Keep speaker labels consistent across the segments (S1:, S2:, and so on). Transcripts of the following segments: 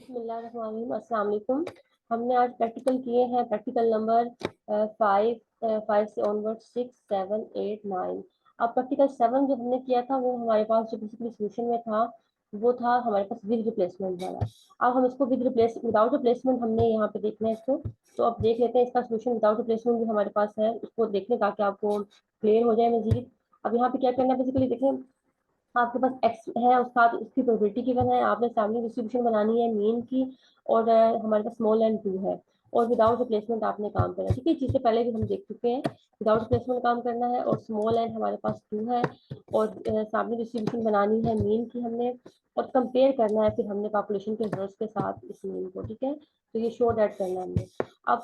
S1: बिस्मिल्लाहिर्रहमानिर्रहीम। अस्सलाम वालेकुम। हमने आज प्रैक्टिकल किए हैं, प्रैक्टिकल नंबर 5 से ऑनवर्ड 6, 7, 8, 9। अब प्रैक्टिकल 7 जो हमने किया था वो हमारे पास जो बेसिकली सोल्यूशन में था वो था हमारे पास विद रिप्लेसमेंट वाला। अब हम इसको विदाउट रिप्लेसमेंट हमने यहाँ पे देखना है इसको। तो अब देख लेते हैं इसका सोल्यूशन विदाउट रिप्लेसमेंट जो हमारे पास है उसको देखने ताकि आपको क्लियर हो जाए मजीद। अब यहाँ पे क्या करना है, बेसिकली देखें आपके पास एक्स है, उसका उसकी प्रोबेबिलिटी गिवन है, आपने फैमिली डिस्ट्रीब्यूशन बनानी है मीन की। और हमारे पास स्मॉल एंड 2 है। और विदाउट रिप्लेसमेंट आपने काम करना है, ठीक है। चीज़ से पहले भी हम देख चुके हैं, विदाउट रिप्लेसमेंट काम करना है और स्मॉल एंड हमारे पास 2 है। और फैमिली डिस्ट्रीब्यूशन बनानी है मीन की हमने। और कंपेयर करना है फिर हमने पॉपुलेशन के रिजल्ट्स के साथ इस मीन को, ठीक है। तो ये शो डेट करना है हमने। अब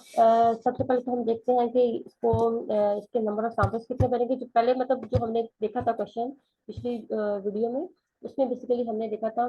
S1: सबसे पहले तो हम देखते हैं कि इसको इसके नंबर ऑफ सैंपल्स कितने बनेंगे। जो पहले मतलब जो हमने देखा था क्वेश्चन पिछली वीडियो में, उसमें बेसिकली हमने देखा था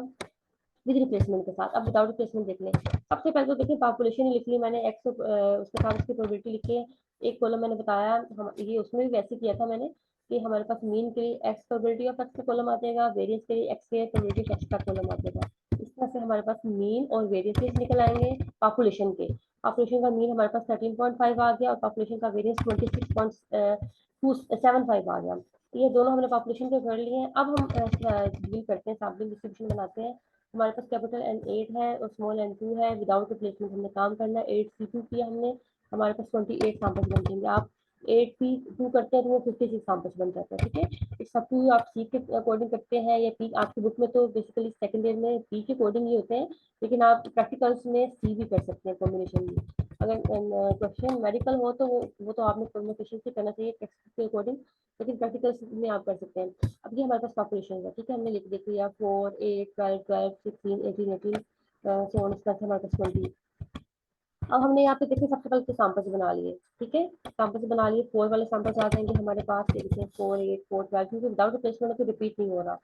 S1: विद रिप्लेसमेंट के साथ। अब विदाउट रिप्लेसमेंट देख लें। सबसे पहले तो देखिए पॉपुलेशन ही लिख ली मैंने, एक्स उसके साथ उसकी प्रोबेबिलिटी लिखी है। एक कॉलम मैंने बताया हम ये उसमें भी वैसे किया था मैंने कि हमारे पास मीन के लिए एक्स प्रोबेबिलिटी ऑफ एक्स का कॉलम आ जाएगा, वेरियंस के लिए एक्स के प्रोबेबिलिटी ऑफ एक्स का कॉलम आ जाएगा। इस तरह से हमारे पास मीन और वेरियंसेस निकल आएंगे पॉपुलेशन के। पॉपुलेशन का मीन हमारे पास 13.5 आ गया और पॉपुलेशन का वेरियंस 26.275 आ गया। ये दोनों हमने पॉपुलेशन के कर लिए हैं। अब हम डील करते हैं, सैम्पलिंग डिस्ट्रीब्यूशन बनाते हैं। हमारे पास कैपिटल एन 8 है और स्मॉल एन 2 है। विदाउट रिप्लेसमेंट हमने काम करना है। 8C2 किया हमने, हमारे पास 28 सैंपल्स बन जाएंगे। आप 8P2 करते हैं तो वो 56 सैंपल्स बन जाते हैं, ठीक है। इस सब टू आप सी के अकॉर्डिंग करते हैं या पी, आपकी बुक में तो बेसिकली सेकंड ईयर में पी के अकॉर्डिंग ही होते हैं, लेकिन आप प्रैक्टिकल्स में सी भी कर सकते हैं कॉम्बिनेशन में। अगर क्वेश्चन मेडिकल हो तो वो तो आपने कॉम्बिनेशन से करना चाहिए टेक्स्ट के अकॉर्डिंग, लेकिन प्रैक्टिकल्स में आप कर सकते हैं। अब ये हमारे पास पॉपुलेशन है, ठीक है। हमने लिख देख लिया 4, 8, 12, 12, 16, 18, 18 से ऑन इसका हमारे पास 20। अब हमने यहाँ पे देखिए सबसे पहले तो सैंपल्स बना लिए, ठीक है। सैंपल्स बना लिए, 4 वाले सैंपल्स आ जाएंगे हमारे पास, देखिए 4, 8, 4, 12, क्योंकि विदाउट रिप्लेसमेंट तो रिपीट नहीं हो रहा।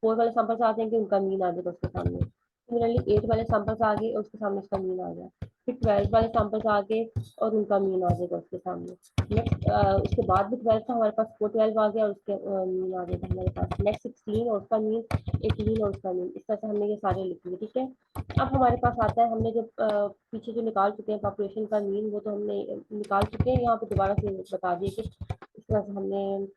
S1: 4 वाले सैंपल्स आ जाएंगे, उनका मीन आ जाएगा उसके सामने। सिमिलरली 8 वाले सैंपल्स आ गए और उसके सामने उसका मीन आ गया। फिर 12 वाले सैंपल्स आ गए और उनका मीन आ जाएगा उसके सामने। नेक्स्ट उसके बाद भी 12 था हमारे पास, 4, 12 आ गया और उसके मीन आ जाएगा हमारे पास। नेक्स्ट 16 और उसका मीन, 18 और उसका मीन। इस तरह से हमने ये सारे लिख लिए, ठीक है। अब हमारे पास आता है, हमने जो पीछे जो निकाल चुके हैं पॉपुलेशन का मीन वो तो हमने निकाल चुके हैं। यहाँ पे दोबारा से बता दिए कि इस तरह से हमने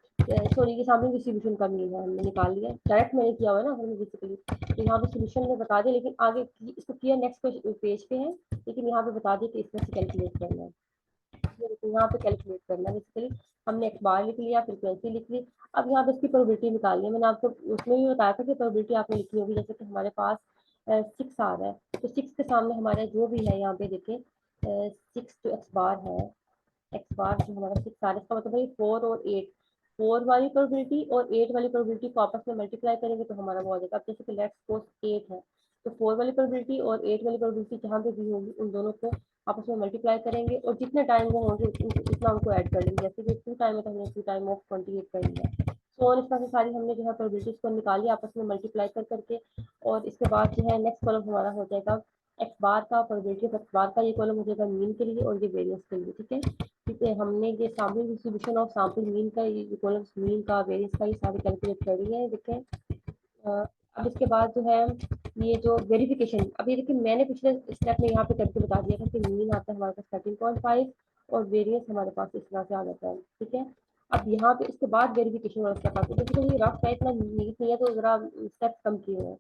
S1: सॉरी ये सामने डिस्ट्रीब्यूशन का मीन है हमने निकाल लिया, डायरेक्ट मैंने किया हुआ है ना हमने बेसिकली। तो यहाँ पे सोल्यूशन में बता दिया, लेकिन आगे इसको किया नेक्स्ट पेज पे है, लेकिन यहाँ पे बता दिया कि इस तरह से कैलकुलेट करना है। यहाँ पे कैलकुलेट करना है बेसिकली। हमने एक्स बार लिख लिया, फ्रीक्वेंसी लिख ली। अब यहाँ पे इसकी प्रोबेबिलिटी निकालनी है। मैंने आपको उसमें भी बताया था कि प्रोबेबिलिटी आपने लिखनी होगी। जैसे कि हमारे पास 6 आ रहा है, तो 6 के सामने हमारे जो भी है यहाँ पे देखें 6 जो एक्स बार है, एक्स बार जो हमारा 6 आ रहा है, इसका मतलब है 4 और 8। 4 वाली प्रोबेबिलिटी और 8 वाली प्रोबेबिलिटी को आपस में मल्टीप्लाई करेंगे तो हमारा वो आ जाएगा। अब जैसे कि लेट्स सपोज 8 है, तो 4 वाली प्रोबेबिलिटी और 8 वाली प्रोबेबिलिटी जहाँ पे भी होगी उन दोनों को आपस में मल्टीप्लाई करेंगे और जितने टाइम वो होंगे उतना उनको ऐड कर लेंगे। जैसे कि 2 टाइम है तो हमने 2 टाइम ऑफ 28 कर लिया। सो और इस तरह से सारी हमने जो है प्रोबेबिलिटीज को निकाली आपस में मल्टीप्लाई कर करके। और इसके बाद जो है नेक्स्ट कॉलम हमारा हो जाएगा एक्स बार का, प्रोबेबिलिटी ऑफ एक्स बार का ये कॉलम हो जाएगा मीन के लिए और ये वेरियंस के लिए, ठीक है। ठीक है, हमने ये sample distribution of sample mean का, ये कॉलम मीन का वेरियंस का ये सारे कैलकुलेट कर रही है, देखें। अब इसके बाद जो है ये जो वेरिफिकेशन, अब ये देखिए मैंने पिछले स्टेप में यहाँ पे करके बता दिया था कि मीन आता है हमारे पास 13.5 और वेरियंस हमारे पास इस तरह से आ जाता है, ठीक है। अब यहाँ पे इसके बाद वेरिफिकेशन वाला स्टेप आता है, जैसे ये रफ है इतना नीट नहीं है तो जरा स्टेप कम किए हुए हैं।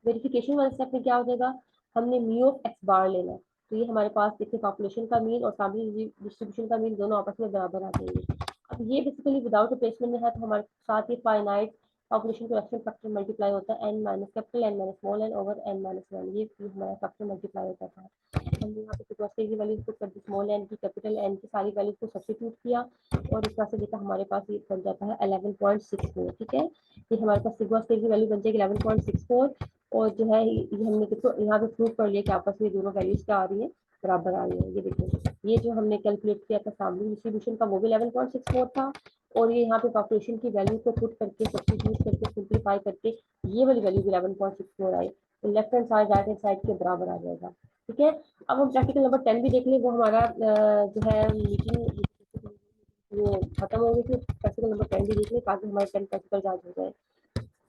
S1: वेरिफिकेशन वाले स्टेप में क्या हो जाएगा, हमने म्यू ऑफ एक्स बार लेना है। तो ये हमारे पास देखिए पॉपुलेशन का मीन और फैमिली डिस्ट्रीब्यूशन का मीन दोनों आपस में बराबर आ जाएंगे। अब ये बेसिकली विदाउट रिप्लेसमेंट में है तो हमारे साथ ये finite population correction factor multiply होता है n minus capital N minus small n over n minus one, ये हमारा फैक्टर मल्टीप्लाई होता था। हमने यहाँ पे सिक्वेंस की वैल्यूज को कर दी, स्मॉल एन की कैपिटल एन की सारी वैल्यूज को सब्स्टिट्यूट किया और इस तरह से देखा हमारे पास ये बन जाता है 11.64, ठीक है। ये हमारे पास सिग्मा स्केल की वैल्यू बन जाएगी 11.64। और जो है ये हमने देखो यहाँ पे प्रूव कर लिया कि आपस में दोनों वैल्यूज क्या आ रही है, बराबर आ रही है। ये देखिए ये जो हमने कैलकुलेट किया था सामने डिस्ट्रीब्यूशन का वो भी 11.64 था, और ये यहाँ पे पॉपुलेशन की वैल्यू को पुट करके सब्स्टिट्यूट करके सिंप्लीफाई करके ये वाली वैल्यू भी 11.64 आई। तो left hand side right hand side के बराबर आ जाएगा, ठीक है। अब हम प्रैक्टिकल नंबर 10 भी देख लें, वो हमारा जो है मीटिंग वो खत्म हो गई थी। प्रैक्टिकल नंबर 10 भी देख लें ताकि हमारे 10 प्रैक्टिकल आज हो जाए।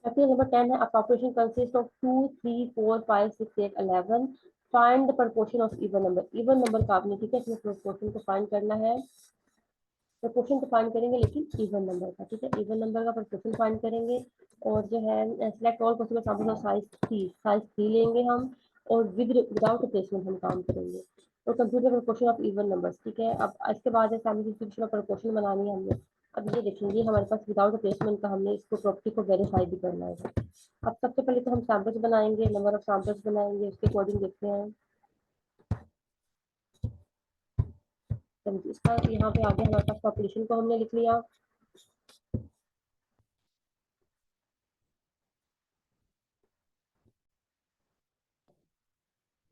S1: Practice number 10 है, a population consists of 2, 3, 4, 5, 6, 8, 11. Find the proportion of even number. Even number का आपने, ठीक है, इसमें proportion को find करना है। proportion तो find करेंगे लेकिन even number का, ठीक है, even number का proportion find करेंगे। और जो है select all possible samples of size 3 लेंगे हम, और without replacement हम काम करेंगे। तो computer proportion of even numbers, ठीक है। अब इसके बाद है फैमिली डिस्ट्रीब्यूशन ऑफ प्रोपोर्शन बनानी है हमने। अब ये देखेंगे हमारे पास विदाउट रिप्लेसमेंट का, हमने इसको प्रॉपर्टी को वेरीफाई भी करना है। अब सबसे पहले तो हम सैम्पल्स बनाएंगे, नंबर ऑफ सैम्पल्स बनाएंगे, उसके अकॉर्डिंग देखते हैं। इसका यहाँ पे आगे हमारे पास पॉपुलेशन को हमने लिख लिया।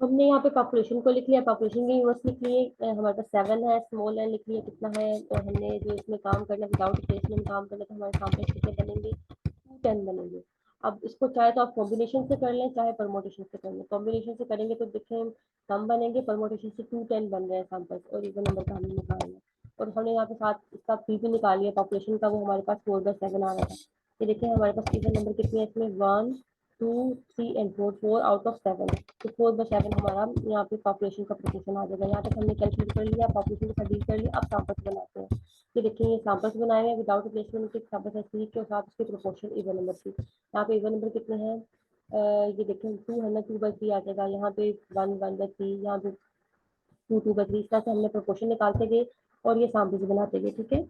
S1: हमने यहाँ पे पॉपुलेशन को लिख लिया, पॉपुलेशन की यूनिट्स लिख लिए, हमारे पास 7 है, स्मॉल एन लिख लिया कितना है, और हमने जो इसमें काम करना विदाउट रिप्लेसमेंट काम करना, तो हमारे सैम्पल्स कितने बनेंगे, 210 बनेंगे। अब इसको चाहे तो आप कॉम्बिनेशन से कर लें, चाहे परमोटेशन से कर लें। कॉम्बिनेशन से करेंगे तो देखें कम बनेंगे, परमोटेशन से 210 बन रहे हैं सैम्पल्स, और इवन नंबर का हमने निकालना है। और हमने यहाँ पे साथ इसका पी भी निकाल लिया पॉपुलेशन का, वो हमारे पास 4/7 आ रहा था। ये देखिए हमारे पास इवन नंबर कितने हैं इसमें, 1, 2, 3 एंड 4, 4 आउट ऑफ 7। तो 4/7 हमारा यहाँ पे पॉपुलेशन का प्रोपोर्शन आ जाएगा। यहाँ तक हमने कैलकुलेट कर लिया, पॉपुलेशन के साथ डील कर लिया। अब सैम्पल्स बनाते हैं। ये देखिए ये सैम्पल्स बनाए हैं विदाउट रिप्लेसमेंट के सैम्पल्स है, सी के साथ उसके प्रोपोर्शन इवन नंबर की। यहाँ पे इवन नंबर कितने हैं, ये देखें 2 है ना, 2/3 आ जाएगा। यहाँ पे 1, 1/3, यहाँ पे 2, 2/3। इस तरह से हमने प्रोपोर्शन निकालते गए और ये सैम्पल्स बनाते गए, ठीक है।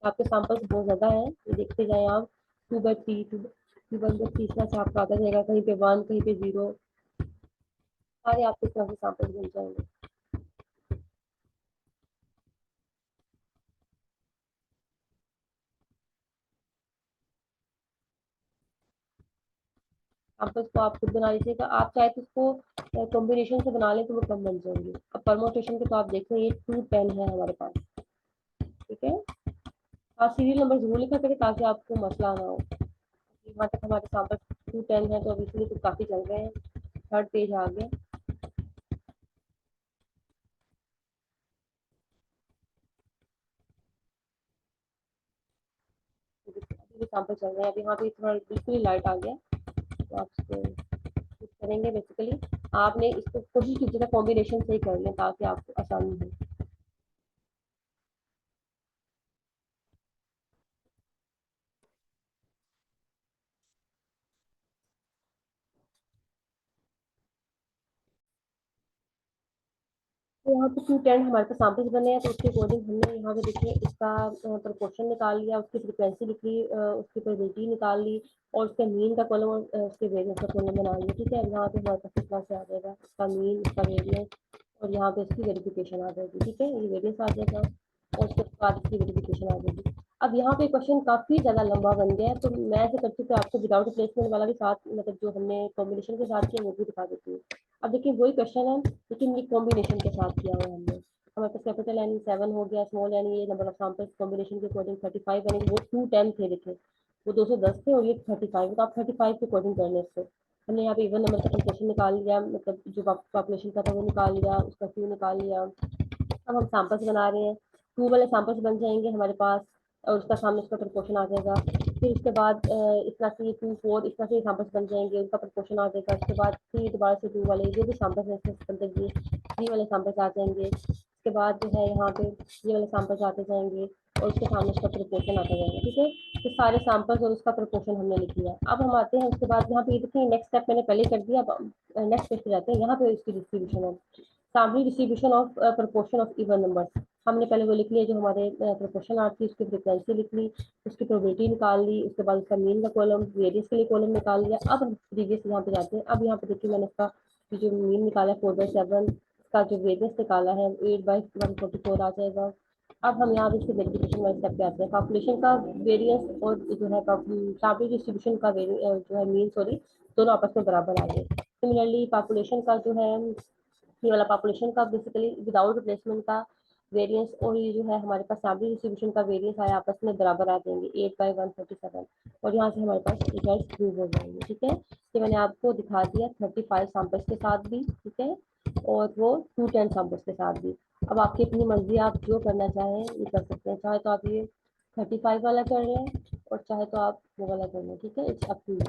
S1: आपके सैंपल्स बहुत ज्यादा है, ये देखते जाए आप। 2/3, 2/3 इस तरह से आपका आता जाएगा, कहीं पे 1, कहीं पे 0, सारे आपके इस तरह से सैंपल्स मिल जाएंगे। सैंपल्स को आप खुद बना लीजिएगा, आप चाहे तो इसको कॉम्बिनेशन से बना लें तो वो कम बन जाएंगे। अब परमोटेशन के तो आप देख रहे हैं, ये 210 है हमारे पास, ठीक है। आप सीरियल नंबर जरूर लिखा करें ताकि आपको मसला ना हो। यहाँ तक हमारे सैंपल्स 210 है, तो अभी इसलिए तो काफी चल रहे हैं। थर्ड पेज आ गया, अभी भी सैंपल चल रहे हैं। अभी यहाँ पे थोड़ा बिल्कुल ही लाइट आ गया, तो आप इसको कुछ करेंगे बेसिकली। आपने इसको कोशिश कीजिएगा कॉम्बिनेशन से ही कर लें ताकि आपको आसानी हो। तो यहाँ पे 210 हमारे पास सैंपल्स बने हैं, तो उसके अकॉर्डिंग हमने यहाँ पे देखिए इसका प्रोपोर्शन निकाल लिया, उसकी फ्रिक्वेंसी लिख ली, उसकी प्रोबेबिलिटी निकाल ली, और उसके मीन का कॉलम और उसके वेरियंस का कॉलम बना लिया, ठीक है। अब यहाँ पे हमारे पास इस तरह से आ जाएगा इसका मीन, इसका वेरियंस, और यहाँ पे इसकी वेरिफिकेशन आ जाएगी, ठीक है। ये वेरियंस आ जाएगा और उसके बाद इसकी वेरिफिकेशन आ जाएगी। अब यहाँ पे क्वेश्चन काफी ज्यादा लंबा बन गया है, तो मैं ऐसे करती हूँ कि आपको विदाउट रिप्लेसमेंट वाला भी साथ, मतलब जो हमने कॉम्बिनेशन के साथ किया वो भी दिखा देती हूँ। अब देखिए वही क्वेश्चन है लेकिन ये कॉम्बिनेशन के साथ किया हुआ है हमने। हमारे पास कैपिटल एन 7 हो गया, स्मॉल एन ये नंबर ऑफ सैंपल्स कॉम्बिनेशन के अकॉर्डिंग 35 बनेंगे। वो 210 थे, देखिए वो 210 थे और ये 35, तो आप 35 के अकॉर्डिंग कर लें इसको। हमने यहाँ पे इवन नंबर का प्रोपोर्शन निकाल लिया, मतलब जो पॉपुलेशन का था वो निकाल लिया, उसका क्यू निकाल लिया। अब हम सैंपल्स बना रहे हैं, 2 वाले सैंपल्स बन जाएंगे हमारे पास, और उसका सामने उसका प्रोपोर्शन आ जाएगा। फिर उसके बाद इस तरह से 2, 4 इस तरह से सैंपल्स बन जाएंगे, उनका प्रोपोर्शन आ जाएगा। उसके बाद फिर दोबारा से 2 वाले जो भी सैंपल्स हैं बनते गए 3 वाले सैंपल्स आ जाएंगे। उसके बाद जो है यहाँ पे ये वाले सैंपल्स आते जाएंगे, और उसके सामने उसका प्रोपोर्शन आता जाएगा, ठीक है। तो सारे सैंपल्स और उसका प्रोपोर्शन हमने लिख लिया। अब हम आते हैं उसके बाद यहाँ पे, ये देखिए नेक्स्ट स्टेप मैंने पहले कर दिया। अब नेक्स्ट पेज पे जाते हैं, यहाँ पे इसकी डिस्ट्रीब्यूशन है, sample distribution of proportion of even numbers. हमने पहले वो लिख लिया जो हमारे प्रोपोर्शन आती है, उसकी फ्रिक्वेंसी लिख ली, उसकी प्रोबेबिलिटी निकाल ली, उसके बाद उसका मीन का कॉलम, वेरियंस के लिए कॉलम निकाल लिया। अब हम प्रीवियस यहाँ पे जाते हैं। अब यहाँ पे देखिए मैंने इसका जो मीन निकाला है 4/7, का जो वेरियंस निकाला है 8/144 आ जाएगा। अब हम यहाँ पे इसके वेरिफिकेशन वाले स्टेप पे आते हैं। पॉपुलेशन का वेरियंस और जो है सैम्पल डिस्ट्रीब्यूशन का जो है मीन, सॉरी, दोनों आपस में बराबर आ गए। सिमिलरली पॉपुलेशन का जो है, ये वाला पॉपुलेशन का बेसिकली विदाउट रिप्लेसमेंट का वेरिएंस, और ये जो है हमारे पास सैम्पल डिस्ट्रीब्यूशन का वेरिएंस आया, आपस में बराबर आ जाएंगे 8/137, और यहाँ से हमारे पास रिजल्ट प्रूव हो जाएंगे, ठीक है। तो मैंने आपको दिखा दिया 35 सैंपल्स के साथ भी, ठीक है, और वो 210 सैंपल्स के साथ भी। अब आपकी अपनी मर्जी, आप जो करना चाहें ये कर सकते हैं। चाहे तो आप ये 35 वाला कर लें, और चाहे तो आप वो वाला कर लें, ठीक है, it's up to you.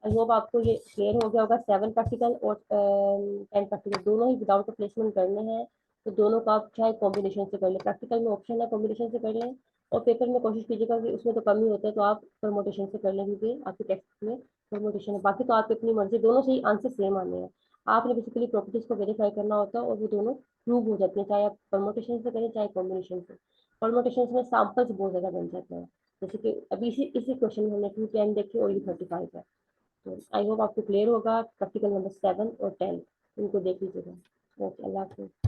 S1: I hope आपको ये क्लियर हो गया होगा। 7 प्रैक्टिकल और 10 प्रैक्टिकल दोनों ही विदाउट प्लेसमेंट करने हैं, तो दोनों का आप चाहे कॉम्बिनेशन से कर लें। प्रैक्टिकल में ऑप्शन है कॉम्बिनेशन से कर लें, और पेपर में कोशिश कीजिएगा कि उसमें तो कम ही होता है, तो आप परमोटेशन से कर लें, क्योंकि आपके टेक्स्ट में परमोटेशन है। बाकी तो आपकी अपनी मर्जी, दोनों से ही आंसर सेम आने हैं। आपने बेसिकली प्रॉपर्टीज को वेरीफाई करना होता है, और वो दोनों प्रूव हो जाती है, चाहे आप परमोटेशन से करें चाहे कॉम्बिनेशन से। परमोटेशन में सैम्पल्स बहुत ज़्यादा बन जाते हैं, जैसे कि अभी इसी क्वेश्चन में हमने 2 10 देखे और ये 35 है। तो आई होप आपको क्लियर होगा। प्रैक्टिकल नंबर 7 और 10 इनको देख लीजिएगा। ओके, अल्लाह हाफिज़।